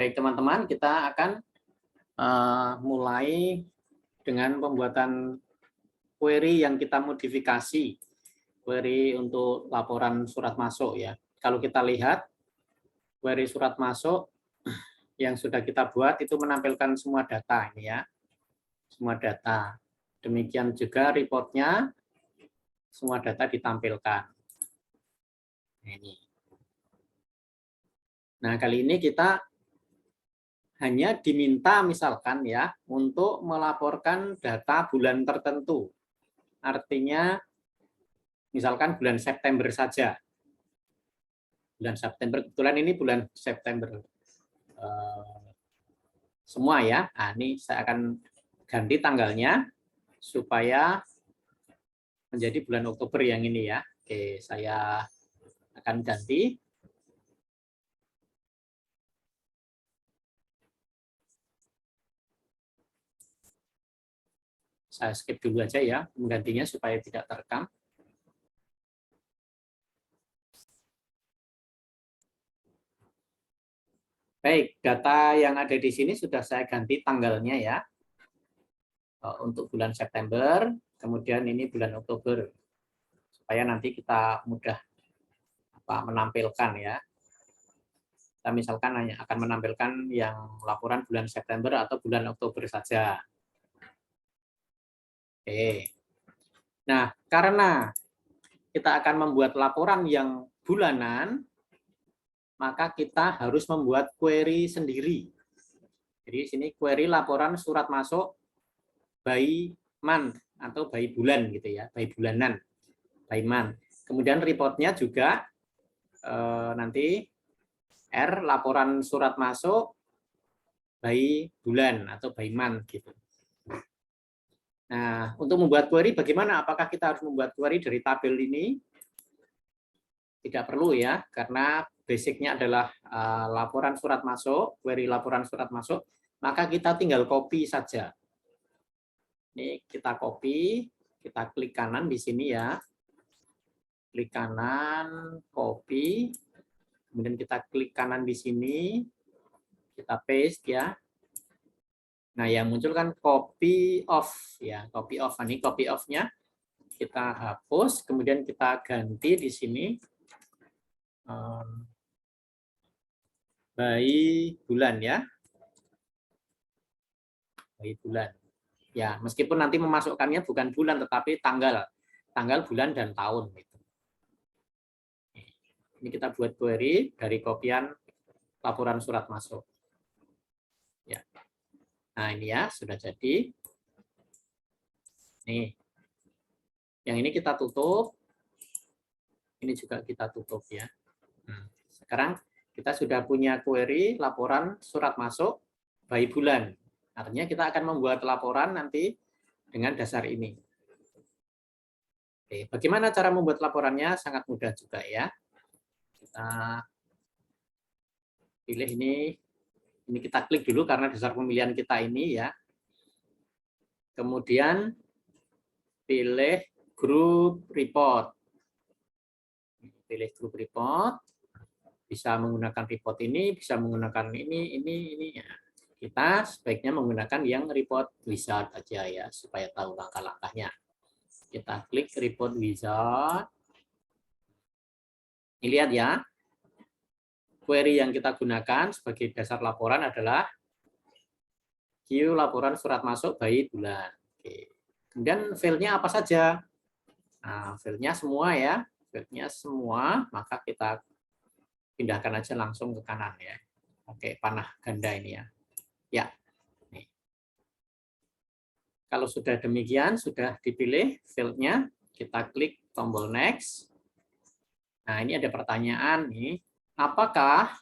Baik teman-teman, kita akan mulai dengan pembuatan query yang kita modifikasi, query untuk laporan surat masuk ya. Kalau kita lihat query surat masuk yang sudah kita buat itu menampilkan semua data ini ya, semua data. Demikian juga reportnya, semua data ditampilkan. Ini. Nah kali ini kita hanya diminta misalkan ya untuk melaporkan data bulan tertentu. Artinya misalkan bulan September saja. Bulan September, kebetulan ini bulan September. Semua ya. Nah, ini saya akan ganti tanggalnya supaya menjadi bulan Oktober yang ini ya. Oke, saya akan ganti. Saya skip dulu aja ya menggantinya supaya tidak terekam. Baik, data yang ada di sini sudah saya ganti tanggalnya ya. Untuk bulan September, kemudian ini bulan Oktober. Supaya nanti kita mudah menampilkan ya. Kita misalkan hanya akan menampilkan yang laporan bulan September atau bulan Oktober saja. Oke. Nah, karena kita akan membuat laporan yang bulanan, maka kita harus membuat query sendiri. Jadi sini query laporan surat masuk by month atau by bulan gitu ya, by bulanan, by month. Kemudian reportnya juga nanti R laporan surat masuk by bulan atau by month gitu. Nah, untuk membuat query bagaimana? Apakah kita harus membuat query dari tabel ini? Tidak perlu ya, karena basicnya adalah laporan surat masuk, query laporan surat masuk, maka kita tinggal copy saja. Ini kita copy, kita klik kanan di sini ya. Klik kanan, copy, kemudian kita klik kanan di sini, kita paste ya. Nah, yang muncul kan copy off ya, copy off. Ini copy off-nya kita hapus, kemudian kita ganti di sini by bulan ya. By bulan. Ya, meskipun nanti memasukkannya bukan bulan tetapi tanggal, bulan dan tahun gitu. Ini kita buat query dari kopian laporan surat masuk. Ya. Nah, ini ya sudah jadi. Nih. Yang ini kita tutup. Ini juga kita tutup ya. Sekarang kita sudah punya query laporan surat masuk by bulan. Artinya kita akan membuat laporan nanti dengan dasar ini. Oke, bagaimana cara membuat laporannya? Sangat mudah juga ya. Kita pilih ini kita klik dulu karena dasar pemilihan kita ini ya. Kemudian pilih group report. Pilih group report. Bisa menggunakan report ini, bisa menggunakan ini. Ya. Kita sebaiknya menggunakan yang report wizard aja ya, supaya tahu langkah-langkahnya. Kita klik report wizard. Ini lihat ya, query yang kita gunakan sebagai dasar laporan adalah queue laporan surat masuk by bulan. Oke. Kemudian filenya apa saja? Nah, filenya semua ya, filenya semua, maka kita pindahkan aja langsung ke kanan ya. Oke, panah ganda ini ya. Ya. Nih. Kalau sudah demikian, sudah dipilih filenya, kita klik tombol next. Nah, ini ada pertanyaan nih. Apakah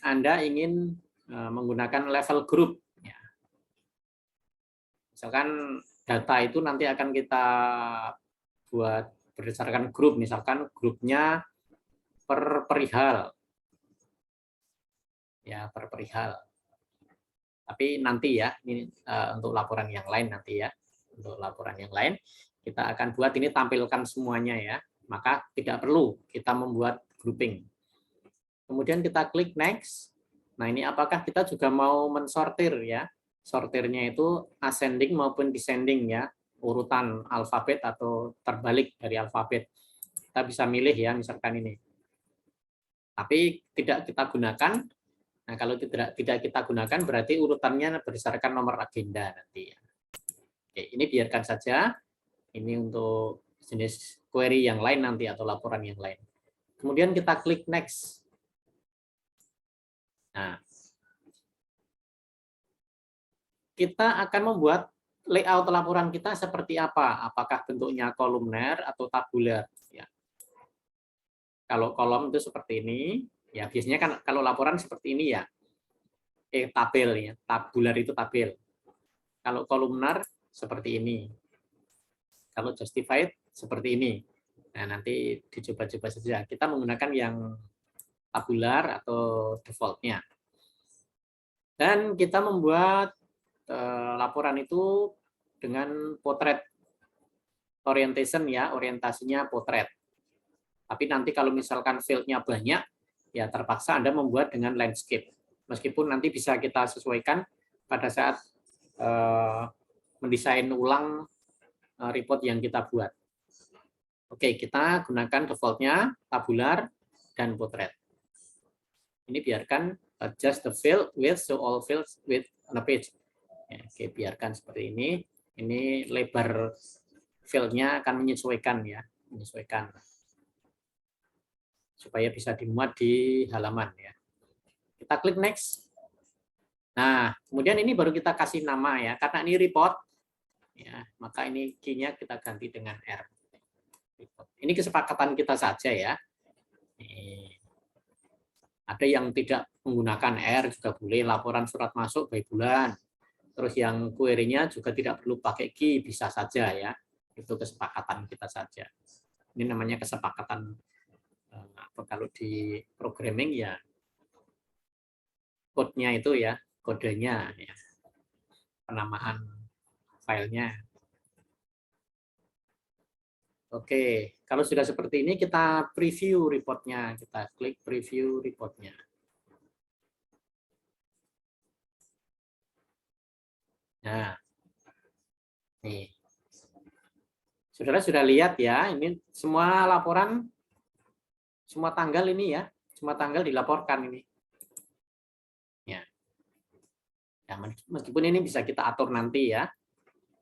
Anda ingin menggunakan level group? Ya. Misalkan data itu nanti akan kita buat berdasarkan grup, misalkan grupnya per perihal. Ya, per perihal. Tapi nanti ya, ini untuk laporan yang lain nanti ya. Untuk laporan yang lain, kita akan buat ini tampilkan semuanya ya. Maka tidak perlu kita membuat grouping. Kemudian kita klik next. Nah, ini apakah kita juga mau mensortir ya? Sortirnya itu ascending maupun descending ya, urutan alfabet atau terbalik dari alfabet. Kita bisa milih ya, misalkan ini. Tapi tidak kita gunakan. Nah, kalau tidak kita gunakan berarti urutannya berdasarkan nomor agenda nanti ya. Oke, ini biarkan saja. Ini untuk jenis query yang lain nanti atau laporan yang lain. Kemudian kita klik next. Nah, kita akan membuat layout laporan kita seperti apa? Apakah bentuknya kolumner atau tabular? Ya. Kalau kolom itu seperti ini, ya biasanya kan kalau laporan seperti ini ya, tabel ya, tabular itu tabel. Kalau kolumnar seperti ini. Kalau justified seperti ini. Nah, nanti dicoba-coba saja. Kita menggunakan yang tabular atau defaultnya. Dan kita membuat laporan itu dengan potret orientation ya, orientasinya potret. Tapi nanti kalau misalkan field-nya banyak, ya terpaksa Anda membuat dengan landscape. Meskipun nanti bisa kita sesuaikan pada saat mendesain ulang report yang kita buat. Oke, kita gunakan default-nya tabular dan potret. Ini biarkan adjust the field with show all fields with on a page. Ya, oke, biarkan seperti ini. Ini lebar field-nya akan menyesuaikan ya, menyesuaikan supaya bisa dimuat di halaman ya. Kita klik next. Nah, kemudian ini baru kita kasih nama ya, karena ini report ya, maka ini key-nya kita ganti dengan R. Ini kesepakatan kita saja ya. Ada yang tidak menggunakan R juga boleh, laporan surat masuk by bulan. Terus yang query-nya juga tidak perlu pakai key, bisa saja ya. Itu kesepakatan kita saja. Ini namanya kesepakatan kalau di programming ya code-nya itu ya, kodenya ya. Penamaan filenya. Oke, kalau sudah seperti ini kita preview reportnya, kita klik preview reportnya. Nah, nih, saudara sudah lihat ya, ini semua laporan, semua tanggal ini ya, semua tanggal dilaporkan ini. Ya, ya meskipun ini bisa kita atur nanti ya,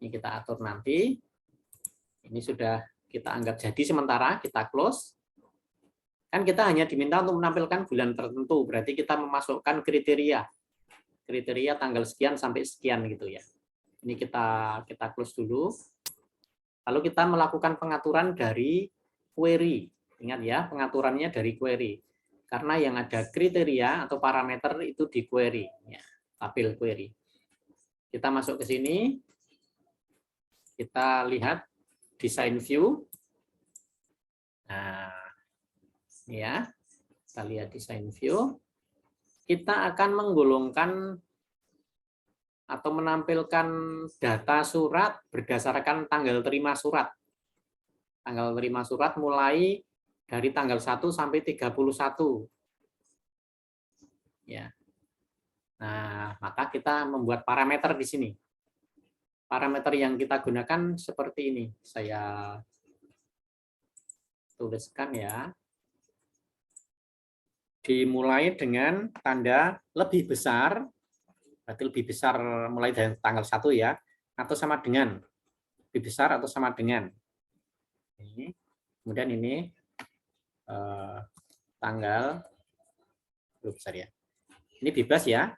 ini kita atur nanti. Ini sudah kita anggap jadi sementara, kita close. Kan kita hanya diminta untuk menampilkan bulan tertentu, berarti kita memasukkan kriteria tanggal sekian sampai sekian gitu ya. Ini kita close dulu. Lalu kita melakukan pengaturan dari query. Ingat ya, pengaturannya dari query. Karena yang ada kriteria atau parameter itu di query, ya, tabel query. Kita masuk ke sini, kita lihat design view. Nah, ya, kita lihat design view. Kita akan menggolongkan atau menampilkan data surat berdasarkan tanggal terima surat. Tanggal terima surat mulai dari tanggal 1 sampai 31. Ya. Nah, maka kita membuat parameter di sini. Parameter yang kita gunakan seperti ini. Saya tuliskan ya. Dimulai dengan tanda lebih besar, berarti lebih besar mulai dari tanggal 1 ya, atau sama dengan. Lebih besar atau sama dengan. Ini. Kemudian ini tanggal lebih besar ya. Ini bebas ya.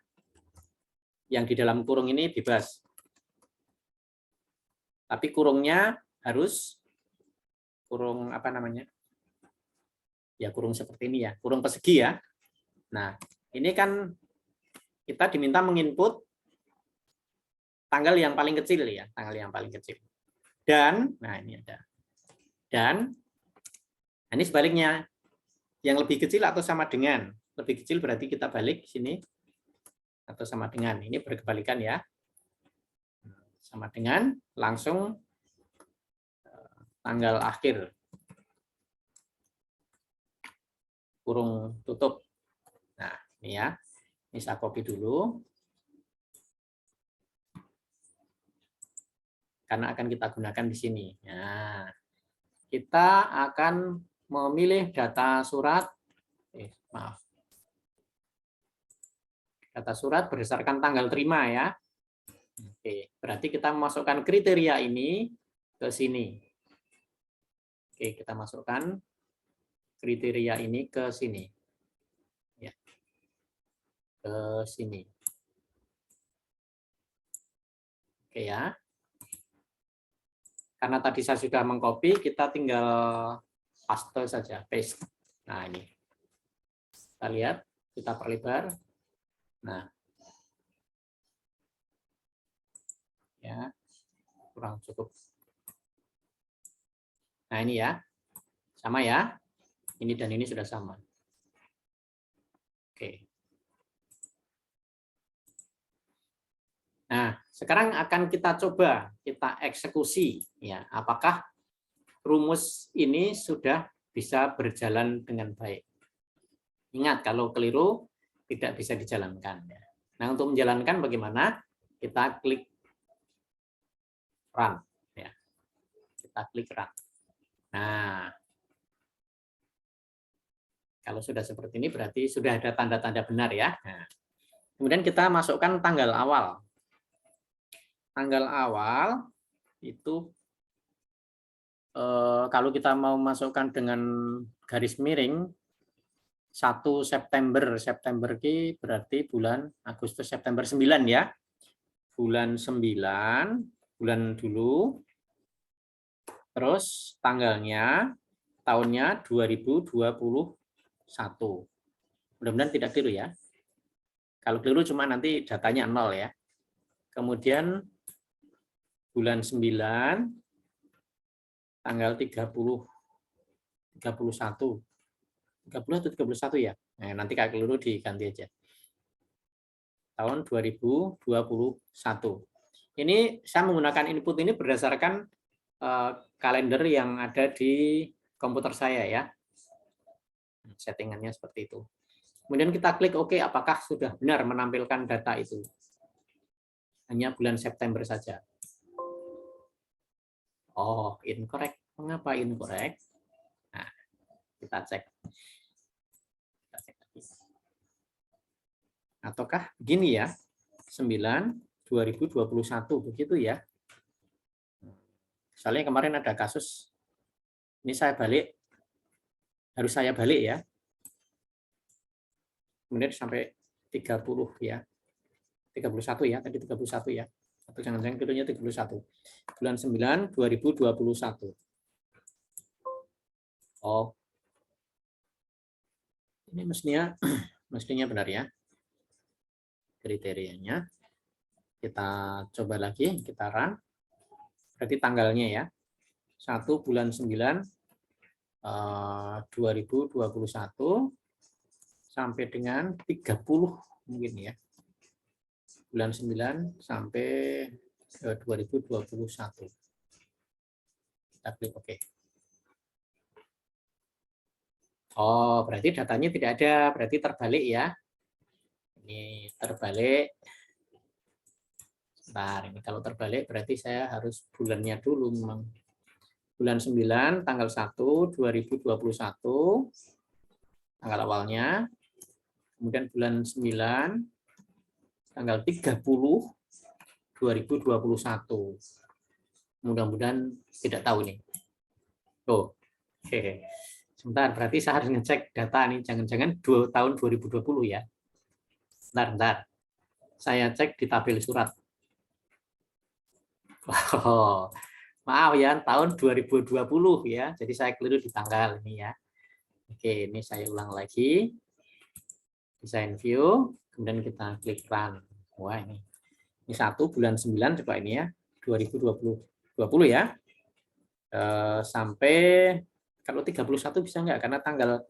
Yang di dalam kurung ini bebas. Tapi kurungnya harus kurung apa namanya? Ya kurung seperti ini ya, kurung persegi ya. Nah, ini kan kita diminta menginput tanggal yang paling kecil ya, tanggal yang paling kecil. Dan, nah ini ada. Dan, ini sebaliknya, yang lebih kecil atau sama dengan. Lebih kecil berarti kita balik sini, atau sama dengan. Ini berkebalikan ya. Sama dengan, langsung tanggal akhir. Kurung tutup. Nah, ini ya. Ini saya copy dulu. Karena akan kita gunakan di sini. Nah, kita akan memilih data surat, data surat berdasarkan tanggal terima ya. Oke, berarti kita memasukkan kriteria ini ke sini. Oke, kita masukkan kriteria ini ke sini. Ya. Ke sini. Oke ya. Karena tadi saya sudah mengcopy, kita tinggal paste saja, paste. Nah, ini. Kita lihat, kita perlebar. Nah. Ya. Kurang cukup. Nah, ini ya. Sama ya. Ini dan ini sudah sama. Oke. Nah, sekarang akan kita coba, kita eksekusi. Ya, apakah rumus ini sudah bisa berjalan dengan baik? Ingat, kalau keliru tidak bisa dijalankan. Nah, untuk menjalankan bagaimana? Kita klik run. Ya. Kita klik run. Nah, kalau sudah seperti ini berarti sudah ada tanda-tanda benar ya. Nah, kemudian kita masukkan tanggal awal. Tanggal awal itu kalau kita mau masukkan dengan garis miring 1 September, September ini berarti bulan Agustus, September 9 ya. Bulan 9, bulan dulu. Terus tanggalnya, tahunnya 2021. Mudah-mudahan tidak keliru ya. Kalau keliru cuma nanti datanya 0 ya. Kemudian bulan 9, tanggal 30, 31. 30 atau 31 ya? Nah, nanti kalau keliru diganti aja. Tahun 2021. Ini saya menggunakan input ini berdasarkan kalender yang ada di komputer saya ya. Settingannya seperti itu. Kemudian kita klik OK, apakah sudah benar menampilkan data itu? Hanya bulan September saja. Oh, incorrect. Mengapa incorrect? Nah, kita cek. Ataukah begini ya, 9/2021, begitu ya. Soalnya kemarin ada kasus, ini saya balik, harus saya balik ya. Kemudian sampai 30 ya. 31 ya, tadi 31 ya. Atau jangan-jangan kelirunya 31. Bulan 9, 2021. Oh. Ini mestinya benar ya. Kriterianya. Kita coba lagi, kita run. Berarti tanggalnya ya. 1 bulan 9 2021 sampai dengan 30 mungkin ya. Bulan 9 sampai 2021. Kita klik OK. Oh, berarti datanya tidak ada, berarti terbalik ya. Ini terbalik. Bentar, ini kalau terbalik berarti saya harus bulannya dulu memang. Bulan 9, tanggal 1, 2021, tanggal awalnya. Kemudian bulan 9, tanggal 30, 2021. Mudah-mudahan tidak tahu nih. Oh, oke. Sebentar, berarti saya harus ngecek data nih. Jangan-jangan tahun 2020 ya. Bentar. Saya cek di tabel surat. Oh, maaf ya, tahun 2020 ya. Jadi saya keliru di tanggal ini ya. Oke, ini saya ulang lagi. Design view, kemudian kita klik run. Wah, ini 1 bulan 9 coba ini ya. 2020 ya. Sampai kalau 31 bisa enggak? Karena tanggal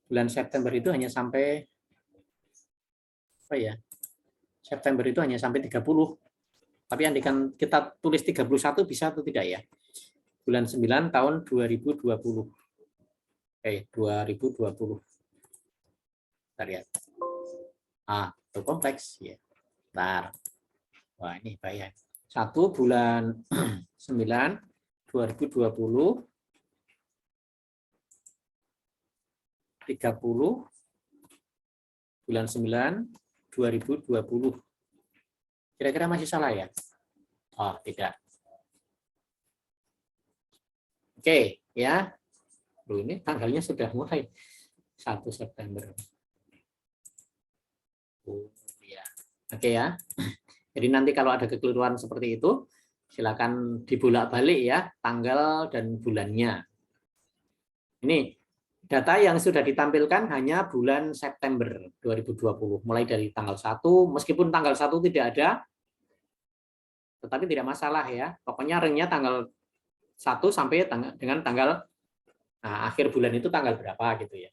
bulan September itu hanya sampai apa ya? September itu hanya sampai 30. Tapi andikan kita tulis 31 bisa atau tidak ya? Bulan 9 tahun 2020. 2020. Kita lihat. Itu kompleks ya. Bentar. Wah, ini bahaya. 1 bulan 9 2020 30 bulan 9 2020. Kira-kira masih salah ya? Oh, tidak. Oke, ya. Loh, ini tanggalnya sudah mulai 1 September. Oh, ya. Oke ya. Jadi nanti kalau ada kekeliruan seperti itu, silakan dibolak-balik ya, tanggal dan bulannya. Ini data yang sudah ditampilkan hanya bulan September 2020, mulai dari tanggal 1, meskipun tanggal 1 tidak ada, tetapi tidak masalah ya. Pokoknya ringnya tanggal 1 sampai dengan tanggal akhir bulan itu tanggal berapa gitu ya.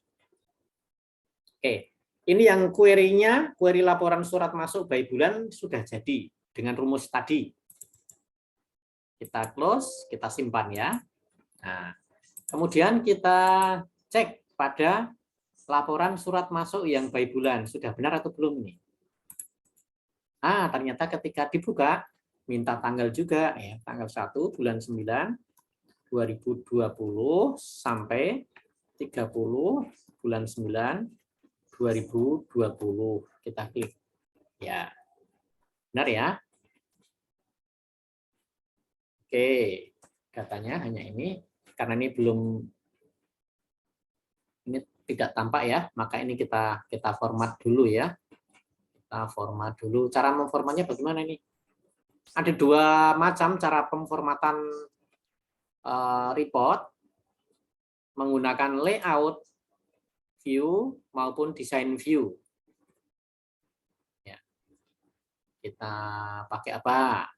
Oke, ini yang query-nya, query laporan surat masuk by bulan sudah jadi dengan rumus tadi. Kita close, kita simpan ya. Nah, kemudian kita cek pada laporan surat masuk yang by bulan. Sudah benar atau belum nih? Ternyata ketika dibuka, minta tanggal juga, ya, tanggal 1 bulan 9 2020 sampai 30 bulan 9 2020. Kita klik. Ya, benar ya? Oke, datanya hanya ini. Karena ini belum, ini tidak tampak ya, maka ini kita format dulu ya. Kita format dulu. Cara memformatnya bagaimana ini? Ada 2 macam cara pemformatan report, menggunakan layout view maupun design view. Ya. Kita pakai apa?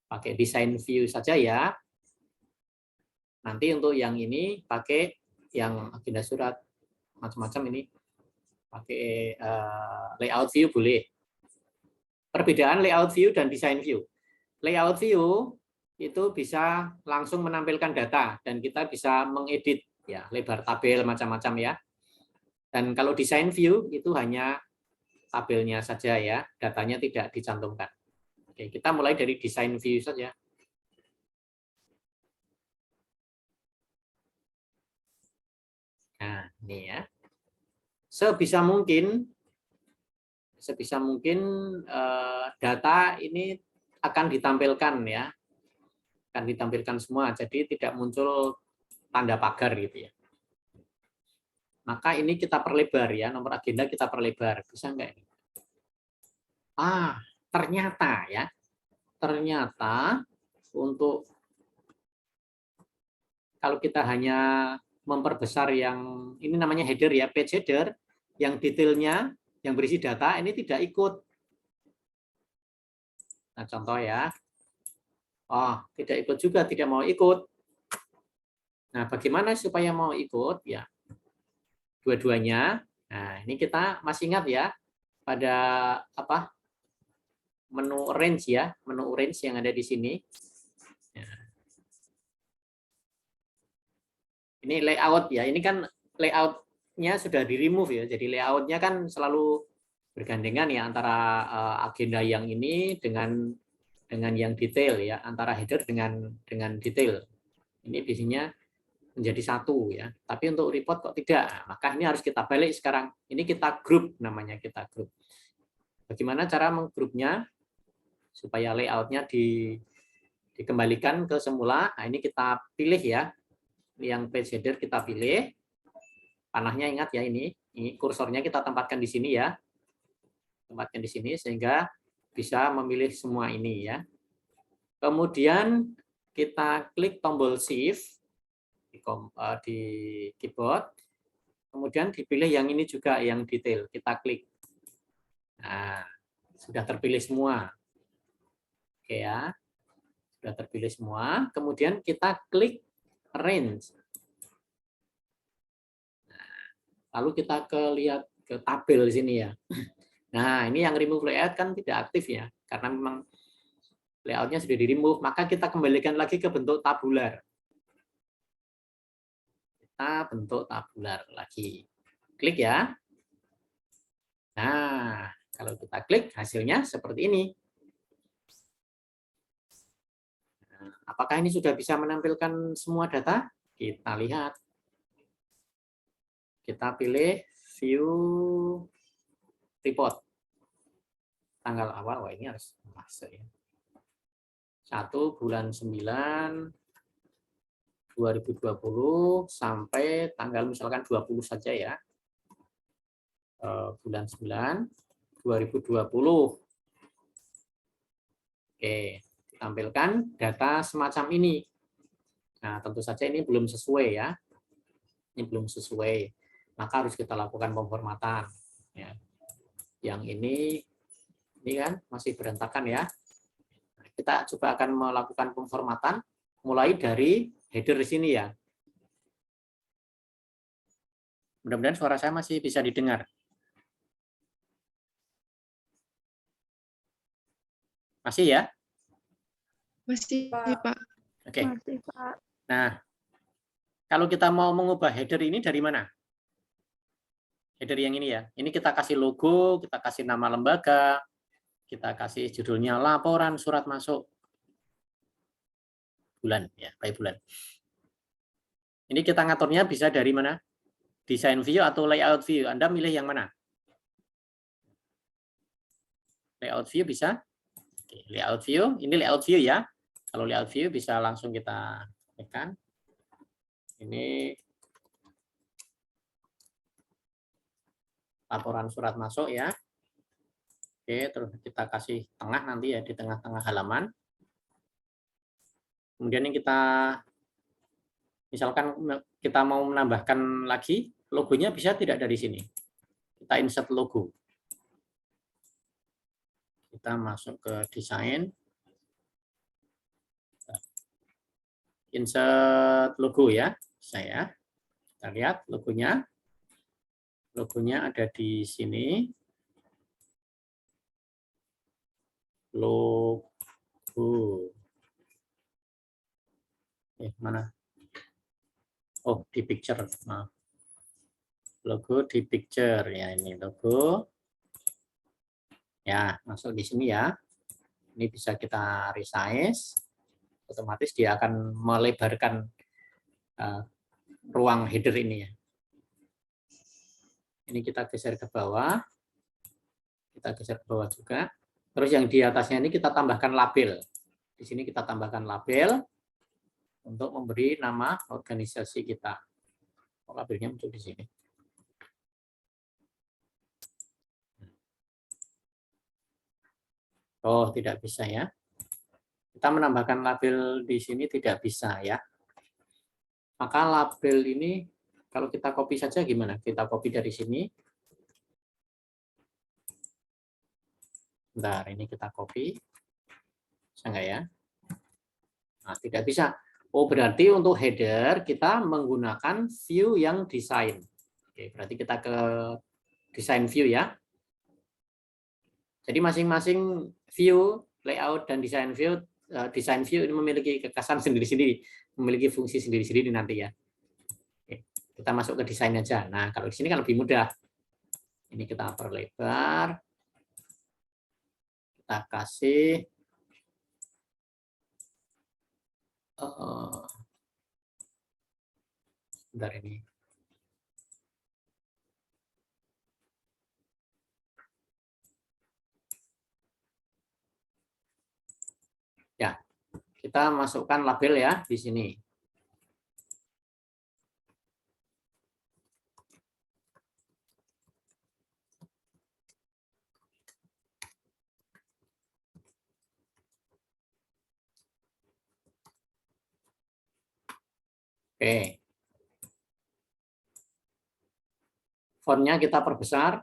Pakai design view saja ya. Nanti untuk yang ini pakai yang agenda surat macam-macam ini pakai layout view boleh. Perbedaan layout view dan design view. Layout view itu bisa langsung menampilkan data dan kita bisa mengedit ya lebar tabel macam-macam ya. Dan kalau design view itu hanya tabelnya saja ya, datanya tidak dicantumkan. Oke, kita mulai dari design view saja. Nah, ini ya. Sebisa mungkin data ini akan ditampilkan ya. Akan ditampilkan semua, jadi tidak muncul tanda pagar gitu ya. Maka ini kita perlebar ya, nomor agenda kita perlebar. Bisa enggak ini? Ternyata ya. Ternyata untuk kalau kita hanya memperbesar yang ini namanya header ya, page header, yang detailnya, yang berisi data ini tidak ikut. Nah, contoh ya. Tidak ikut juga, tidak mau ikut. Nah, bagaimana supaya mau ikut? Ya, dua-duanya. Nah, ini kita masih ingat ya pada apa? Menu range ya, menu range yang ada di sini. Ini layout ya, ini kan layoutnya sudah di remove ya, jadi layoutnya kan selalu bergandengan ya antara agenda yang ini dengan yang detail ya, antara header dengan detail. Ini biasanya menjadi satu ya, tapi untuk report kok tidak, maka ini harus kita balik sekarang. Ini kita grup namanya, kita grup. Bagaimana cara menggrupnya supaya layoutnya dikembalikan ke semula? Nah, ini kita pilih ya. Yang page header kita pilih, panahnya ingat ya ini kursornya kita tempatkan di sini ya, tempatkan di sini sehingga bisa memilih semua ini ya. Kemudian kita klik tombol shift di keyboard, kemudian dipilih yang ini juga yang detail, kita klik. Nah, sudah terpilih semua. Oke ya, sudah terpilih semua. Kemudian kita klik range. Lalu kita lihat ke tabel di sini ya. Nah, ini yang remove layout kan tidak aktif ya, karena memang layoutnya sudah di remove, maka kita kembalikan lagi ke bentuk tabular. Kita bentuk tabular lagi. Klik ya. Nah, kalau kita klik hasilnya seperti ini. Nah, apakah ini sudah bisa menampilkan semua data? Kita lihat. Kita pilih view report. Tanggal awal, wah ini harus masuk ya. 1/9/2020 sampai tanggal misalkan 20 saja ya. Bulan 9 2020. Oke, tampilkan data semacam ini. Nah, tentu saja ini belum sesuai ya. Ini belum sesuai. Maka harus kita lakukan pemformatan. Ya. Yang ini kan masih berantakan ya. Kita coba akan melakukan pemformatan mulai dari header di sini ya. Mudah-mudahan suara saya masih bisa didengar. Masih ya? Masih, Pak. Oke. Masih, Pak. Nah, kalau kita mau mengubah header ini dari mana? Header yang ini ya. Ini kita kasih logo, kita kasih nama lembaga, kita kasih judulnya laporan surat masuk bulan ya, by bulan. Ini kita ngaturnya bisa dari mana? Design view atau layout view. Anda milih yang mana? Layout view bisa? Oke, layout view, ini layout view ya. Kalau layout view bisa langsung kita tekan. Ini laporan surat masuk ya. Oke, terus kita kasih tengah nanti ya, di tengah-tengah halaman. Kemudian yang kita, misalkan kita mau menambahkan lagi, logonya bisa tidak dari sini. Kita insert logo. Kita masuk ke desain. Insert logo ya, saya. Kita lihat logonya. Logonya ada di sini. Logo. Mana? Oh, di picture. Maaf. Logo di picture ya, ini logo. Ya, masuk di sini ya. Ini bisa kita resize. Otomatis dia akan melebarkan ruang header ini ya. Ini kita geser ke bawah. Kita geser ke bawah juga. Terus yang di atasnya ini kita tambahkan label. Di sini kita tambahkan label untuk memberi nama organisasi kita. Labelnya muncul di sini. Oh, tidak bisa ya. Kita menambahkan label di sini tidak bisa ya. Maka label ini kalau kita copy saja gimana? Kita copy dari sini. Bentar, ini kita copy. Bisa nggak ya? Nah, tidak bisa. Oh, berarti untuk header kita menggunakan view yang desain. Oke, berarti kita ke design view ya. Jadi masing-masing view, layout, dan design view ini memiliki kekhasan sendiri-sendiri, memiliki fungsi sendiri-sendiri nanti ya. Oke, kita masuk ke desain aja. Nah, kalau di sini kan lebih mudah. Ini kita perlebar. Kita kasih sebentar ini. Ya, kita masukkan label ya di sini. Oke. Fontnya kita perbesar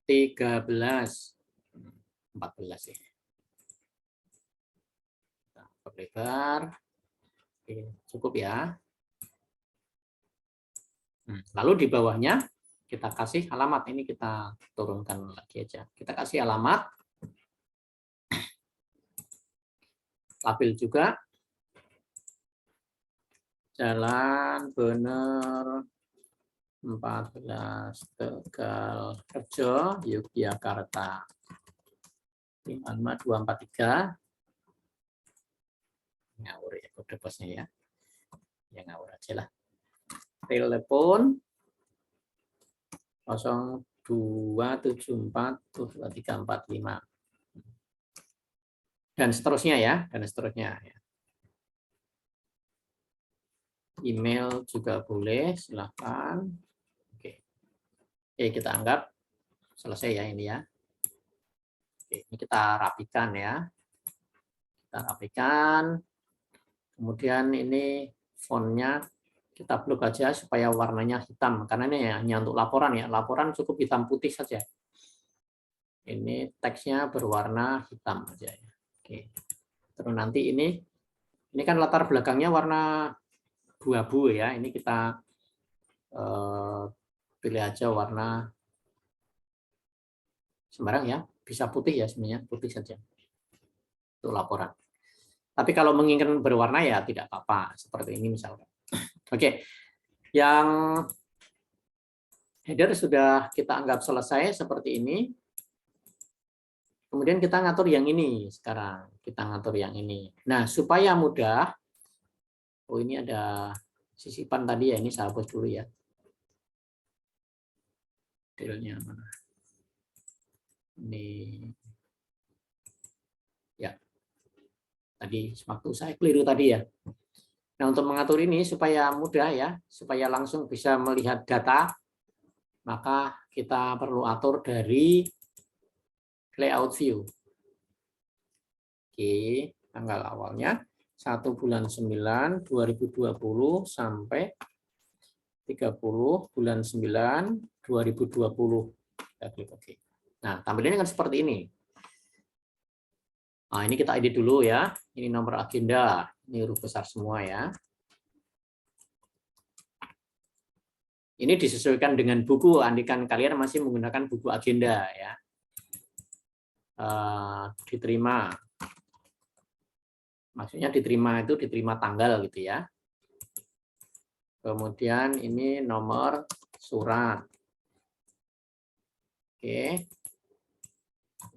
13, 14 ya. Kita perlebar. Oke, cukup ya. Lalu di bawahnya kita kasih alamat. Ini kita turunkan lagi aja. Kita kasih alamat. Label juga. Jalan Bener 14 Tegal Rejo, Yogyakarta. 55243. Ngawur ya kode posnya ya. Ya ngawur aja lah. Telepon 02742345. Dan seterusnya ya, dan seterusnya. Email juga boleh, silahkan. Oke, kita anggap selesai ya ini ya. Oke, ini kita rapikan ya. Kita rapikan. Kemudian ini fontnya kita blok aja supaya warnanya hitam. Karena ini ya, hanya untuk laporan ya. Laporan cukup hitam putih saja. Ini teksnya berwarna hitam aja ya. Oke. Terus nanti ini kan latar belakangnya warna abu-abu ya. Ini kita pilih aja warna sembarang ya. Bisa putih ya sebenarnya, putih saja. Untuk laporan. Tapi kalau menginginkan berwarna ya tidak apa-apa. Seperti ini misalnya. Oke. Yang header sudah kita anggap selesai seperti ini. Kemudian kita ngatur yang ini sekarang. Kita ngatur yang ini. Nah, supaya mudah. Oh, ini ada sisipan tadi ya. Ini saya hapus dulu ya. Detailnya mana? Ini. Ya. Tadi waktu saya keliru tadi ya. Nah, untuk mengatur ini supaya mudah ya. Supaya langsung bisa melihat data. Maka kita perlu atur dari layout view. Oke, tanggal awalnya 1 bulan 9 2020 sampai 30 bulan 9 2020. Kita klik oke. Nah, tampilannya kan seperti ini. Nah, ini kita edit dulu ya. Ini nomor agenda. Ini huruf besar semua ya. Ini disesuaikan dengan buku, andikan kalian masih menggunakan buku agenda ya. Diterima. Maksudnya diterima itu diterima tanggal gitu ya. Kemudian ini nomor surat. Oke.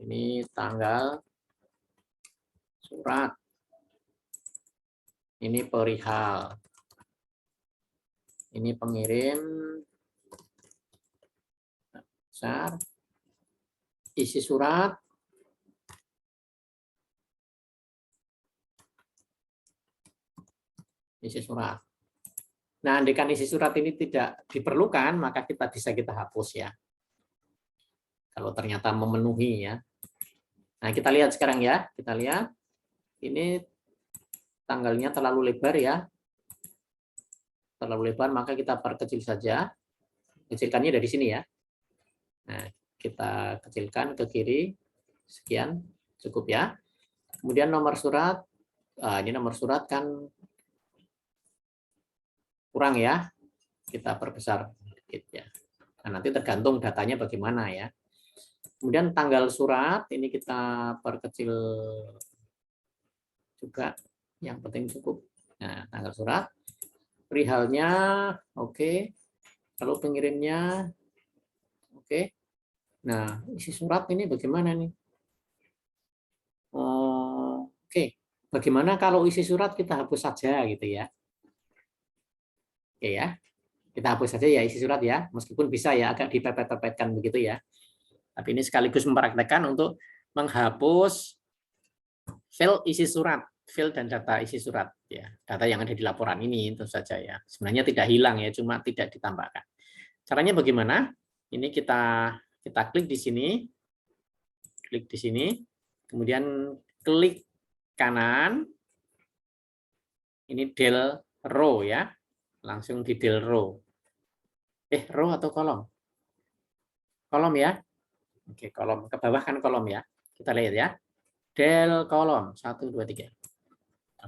Ini tanggal surat. Ini perihal. Ini pengirim. Besar. Isi surat. Isi surat. Nah, andaikan isi surat ini tidak diperlukan, maka kita hapus ya. Kalau ternyata memenuhi ya. Nah, kita lihat sekarang ya. Kita lihat. Ini tanggalnya terlalu lebar ya. Terlalu lebar, maka kita perkecil saja. Kecilkannya dari sini ya. Nah, kita kecilkan ke kiri. Sekian. Cukup ya. Kemudian nomor surat. Ini nomor surat kan kurang ya, kita perbesar sedikit ya. Nah, nanti tergantung datanya bagaimana ya. Kemudian tanggal surat ini kita perkecil juga, yang penting cukup. Nah, tanggal surat, perihalnya oke. Kalau pengirimnya oke. Nah, isi surat ini bagaimana nih? Oke, bagaimana kalau isi surat kita hapus saja gitu ya? Oke ya, kita hapus saja ya isi surat ya, meskipun bisa ya agak dipepet-pepetkan begitu ya. Tapi ini sekaligus mempraktekkan untuk menghapus file isi surat, file dan data isi surat ya, data yang ada di laporan ini tentu saja ya. Sebenarnya tidak hilang ya, cuma tidak ditambahkan. Caranya bagaimana? Ini kita klik di sini, kemudian klik kanan, ini del row ya. Langsung di del row. Row atau kolom? Kolom ya. Oke, kolom. Ke bawah kan kolom ya. Kita lihat ya. Del kolom. 1, 2, 3.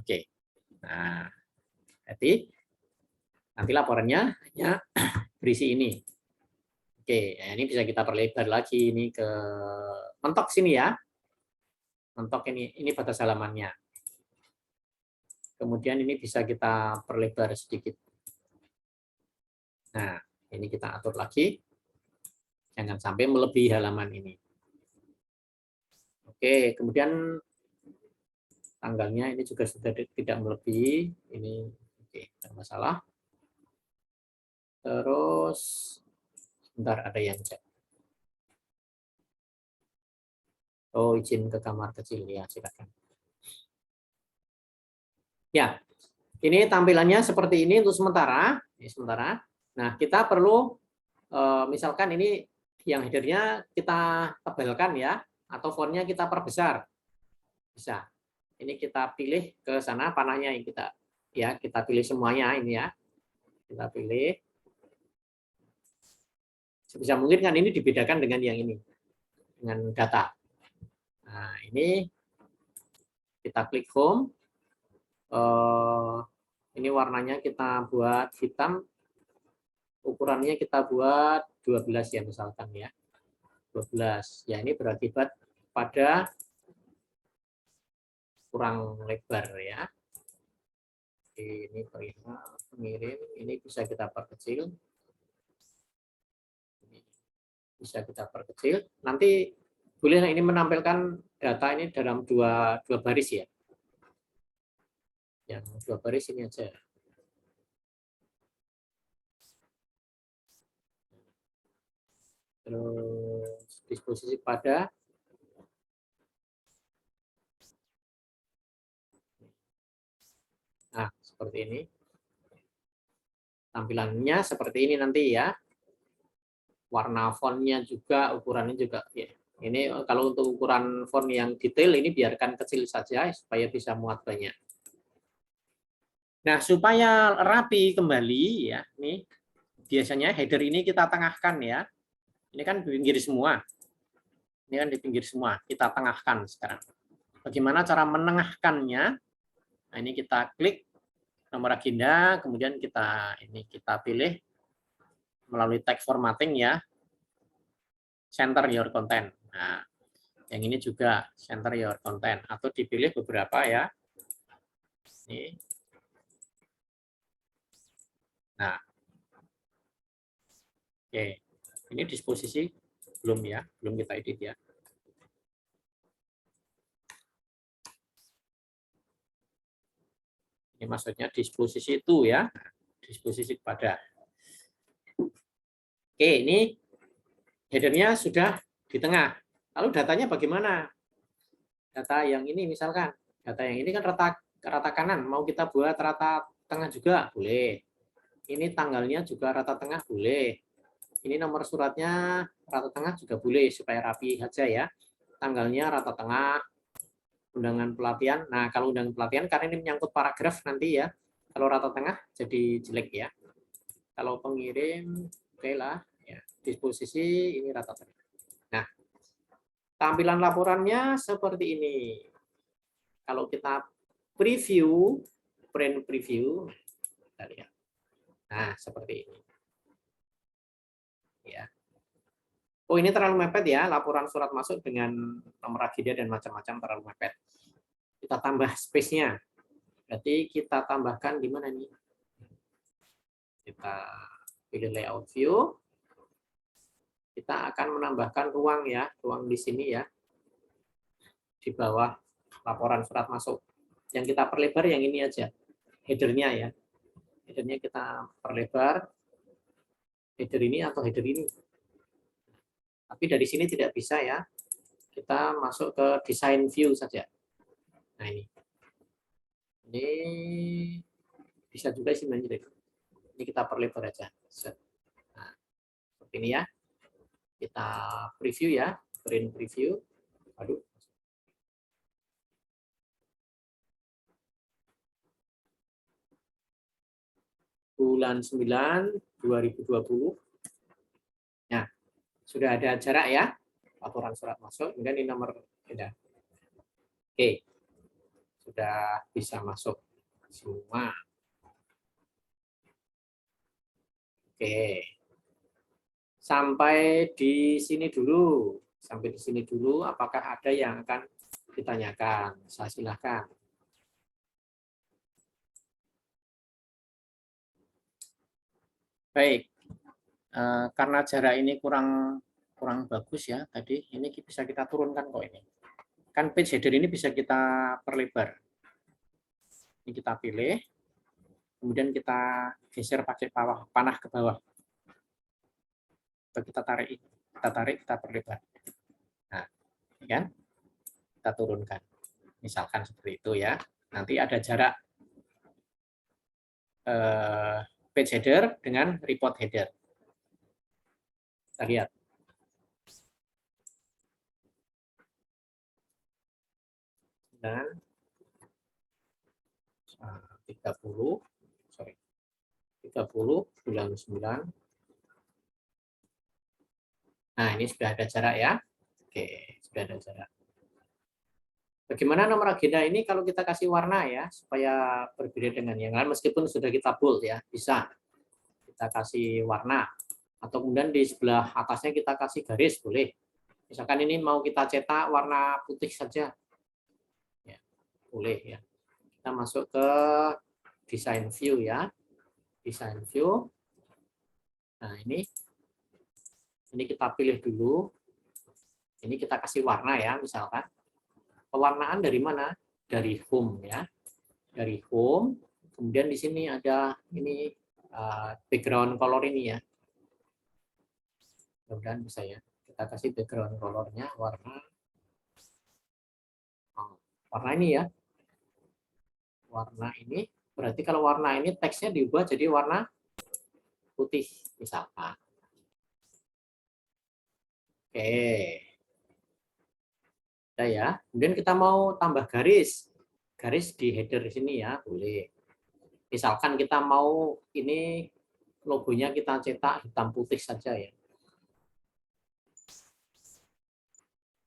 Oke. Nah, berarti nanti laporannya hanya berisi ini. Oke, ini bisa kita perlebar lagi ini ke mentok sini ya. Mentok ini batas halamannya. Kemudian ini bisa kita perlebar sedikit. Nah, Ini kita atur lagi. Jangan sampai melebihi halaman ini. Oke, kemudian tanggalnya ini juga sudah tidak melebihi. Ini oke, tidak masalah. Terus, sebentar ada yang cek. Oh, izin ke kamar kecil ya, silakan. Ya, ini tampilannya seperti ini untuk sementara. Ini sementara. Nah, kita perlu misalkan ini yang headernya kita tebalkan ya, atau fontnya kita perbesar, bisa. Ini kita pilih ke sana panahnya yang kita pilih semuanya ini ya, kita pilih. Sebisa mungkin kan ini dibedakan dengan yang ini, dengan data. Nah ini kita klik home. Ini warnanya kita buat hitam, ukurannya kita buat 12 ya misalkan ya. 12. Ya ini berakibat pada kurang lebar ya. Ini pengirim, ini bisa kita perkecil. Ini bisa kita perkecil. Nanti boleh ini menampilkan data ini dalam dua baris ya. Yang 2 baris ini aja. Terus disposisi pada. Nah, seperti ini. Tampilannya seperti ini nanti ya. Warna fontnya juga, ukurannya juga. Ya. Ini kalau untuk ukuran font yang detail ini biarkan kecil saja supaya bisa muat banyak. Nah, supaya rapi kembali ya, nih biasanya header ini kita tengahkan ya. Ini kan di pinggir semua. Ini kan di pinggir semua. Kita tengahkan sekarang. Bagaimana cara menengahkannya? Nah, ini kita klik nomor agenda, kemudian kita pilih melalui tag formatting ya, center your content. Nah, yang ini juga center your content atau dipilih beberapa ya. Ini. Nah, oke, ini disposisi belum ya, belum kita edit ya. Ini maksudnya disposisi itu ya, disposisi pada. Oke, ini headernya sudah di tengah. Lalu datanya bagaimana? Data yang ini misalkan, data yang ini kan rata kanan, mau kita buat rata tengah juga boleh. Ini tanggalnya juga rata tengah boleh. Ini nomor suratnya rata tengah juga boleh supaya rapi saja ya. Tanggalnya rata tengah, undangan pelatihan. Nah, kalau undangan pelatihan karena ini menyangkut paragraf nanti ya. Kalau rata tengah jadi jelek ya. Kalau pengirim, oke lah. Ya. Disposisi ini rata tengah. Nah, tampilan laporannya seperti ini. Kalau kita preview, print preview, kita lihat. Nah, seperti ini. Ya. Oh, ini terlalu mepet ya, laporan surat masuk dengan nomor agenda dan macam-macam terlalu mepet. Kita tambah space-nya. Berarti kita tambahkan di mana nih? Kita pilih layout view. Kita akan menambahkan ruang ya, ruang di sini ya. Di bawah laporan surat masuk. Yang kita perlebar yang ini aja. Header-nya ya. Header-nya kita perlebar. Header ini atau header ini. Tapi dari sini tidak bisa ya. Kita masuk ke design view saja. Nah ini. Ini bisa juga sih menjadi. Ini kita perlebar aja. Nah, seperti ini ya. Kita preview ya, print preview. Aduh. Bulan 9 2020. Nah, sudah ada jarak ya. Laporan surat masuk, kemudian ini nomor beda. Oke. Sudah bisa masuk semua. Oke. Sampai di sini dulu. Sampai di sini dulu, apakah ada yang akan ditanyakan? Saya silakan. Baik. karena jarak ini kurang bagus ya tadi, ini bisa kita turunkan kok ini. Kan page header ini bisa kita perlebar. Ini kita pilih, kemudian kita geser pakai panah ke bawah. Atau kita tarik, kita perlebar. Nah, ini kan kita turunkan. Misalkan seperti itu ya. Nanti ada jarak page header dengan report header. Kita lihat. Dan 30, 99. Nah, ini sudah ada jarak ya. Oke, sudah ada jarak. Bagaimana nomor agenda ini kalau kita kasih warna ya, supaya berbeda dengan yang lain, meskipun sudah kita bold ya, bisa. Kita kasih warna. Atau kemudian di sebelah atasnya kita kasih garis, boleh. Misalkan ini mau kita cetak warna putih saja. Ya, boleh ya. Kita masuk ke design view ya. Design view. Nah, ini kita pilih dulu. Ini kita kasih warna ya, misalkan. Pewarnaan dari mana? Dari home ya. Dari home. Kemudian di sini ada ini background color ini ya. Kemudian bisa ya. Kita kasih background colornya warna ini ya. Warna ini. Berarti kalau warna ini teksnya diubah jadi warna putih misalkan. Oke. Udah ya. Kemudian kita mau tambah garis. Garis di header di sini ya, boleh. Misalkan kita mau ini logonya kita cetak hitam putih saja ya.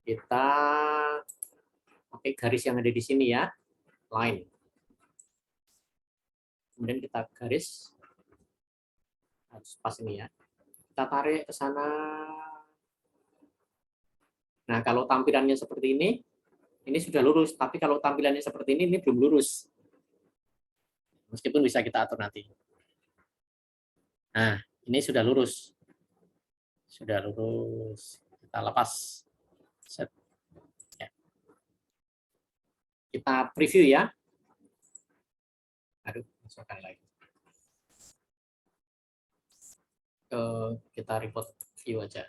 Kita pakai garis yang ada di sini ya, line. Kemudian kita garis harus pas ini ya. Kita tarik ke sana. Nah, kalau tampilannya seperti ini sudah lurus. Tapi kalau tampilannya seperti ini belum lurus. Meskipun bisa kita atur nanti. Nah, ini sudah lurus. Sudah lurus. Kita lepas. Set. Ya. Kita preview ya. Aduh, masukkan lagi. Kita report view aja.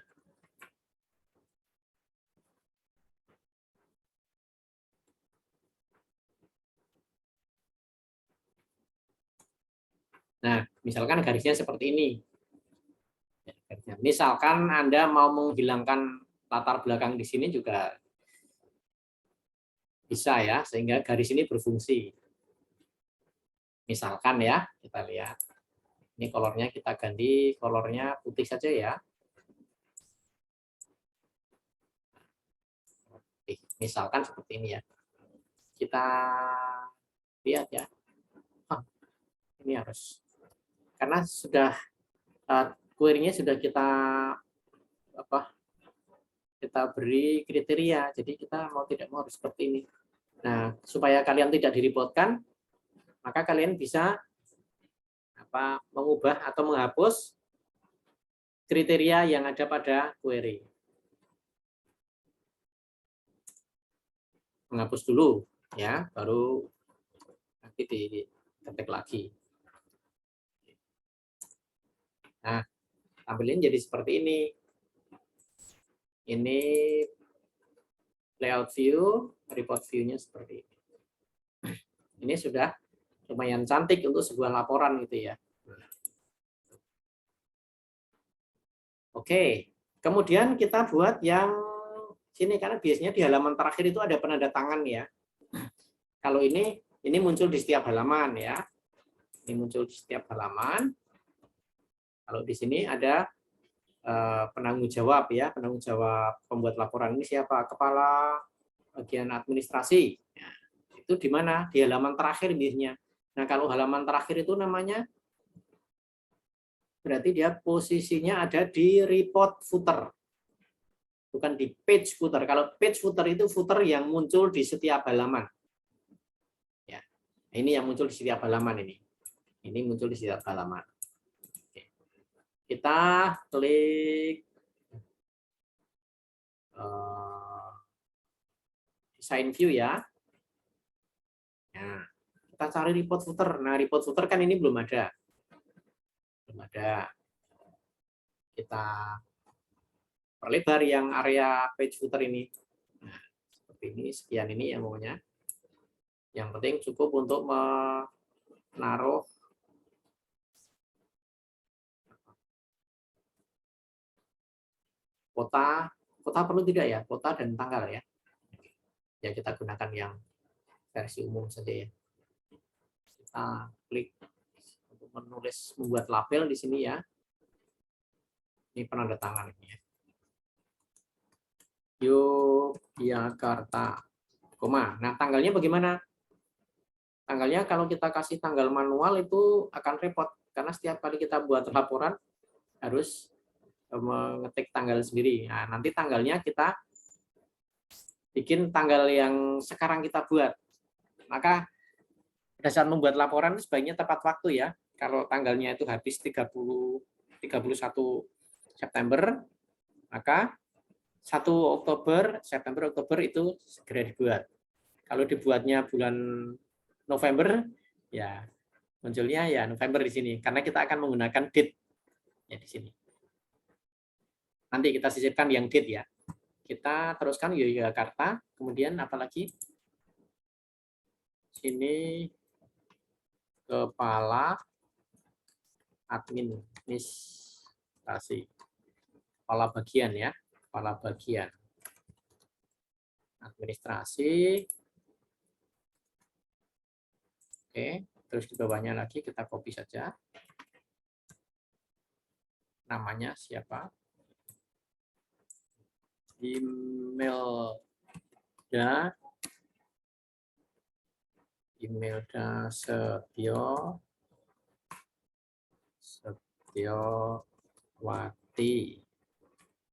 Nah, misalkan garisnya seperti ini. Misalkan Anda mau menghilangkan latar belakang di sini juga bisa ya, sehingga garis ini berfungsi. Misalkan ya, kita lihat. Ini kolornya kita ganti, kolornya putih saja ya. Misalkan seperti ini ya. Kita lihat ya. Ini harus. Karena sudah query-nya sudah kita beri kriteria, jadi kita mau tidak mau harus seperti ini. Nah, supaya kalian tidak direpotkan, maka kalian bisa mengubah atau menghapus kriteria yang ada pada query. Menghapus dulu, ya, baru nanti diketik lagi. Nah, tampilannya jadi seperti ini. Ini layout view, report view-nya seperti ini. Ini sudah lumayan cantik untuk sebuah laporan gitu ya. Oke, kemudian kita buat yang sini karena biasanya di halaman terakhir itu ada penanda tangan ya. Kalau ini muncul di setiap halaman ya. Ini muncul di setiap halaman. Kalau di sini ada penanggung jawab ya, penanggung jawab pembuat laporan ini siapa? Kepala bagian administrasi. Ya, itu di mana? Di halaman terakhir biasanya. Nah, kalau halaman terakhir itu namanya berarti dia posisinya ada di report footer. Bukan di page footer. Kalau page footer itu footer yang muncul di setiap halaman. Ya. Ini yang muncul di setiap halaman ini. Ini muncul di setiap halaman. Oke. Kita klik design view ya. Nah, kita cari report footer. Nah, report footer kan ini belum ada. Belum ada. Kita perlebar yang area page footer ini. Nah, seperti ini, sekian ini yang maunya. Yang penting cukup untuk menaruh kota perlu tidak ya? Kota dan tanggal ya. Ya kita gunakan yang versi umum saja ya. Kita klik untuk membuat label di sini ya. Ini penanda tangan ini ya. Yogyakarta, koma. Nah, tanggalnya bagaimana? Tanggalnya kalau kita kasih tanggal manual itu akan repot karena setiap kali kita buat laporan harus mengetik tanggal sendiri. Nah, nanti tanggalnya kita bikin tanggal yang sekarang kita buat. Maka pada saat membuat laporan sebaiknya tepat waktu ya. Kalau tanggalnya itu habis 31 September, maka 1 September Oktober itu segera dibuat. Kalau dibuatnya bulan November, ya munculnya ya November di sini karena kita akan menggunakan date ya di sini. Nanti kita sisipkan yang date ya. Kita teruskan Yogyakarta, kemudian apalagi sini kepala administrasi, kepala bagian ya, kepala bagian administrasi. Oke, terus di bawahnya lagi kita copy saja. Namanya siapa? Imelda Setiawati,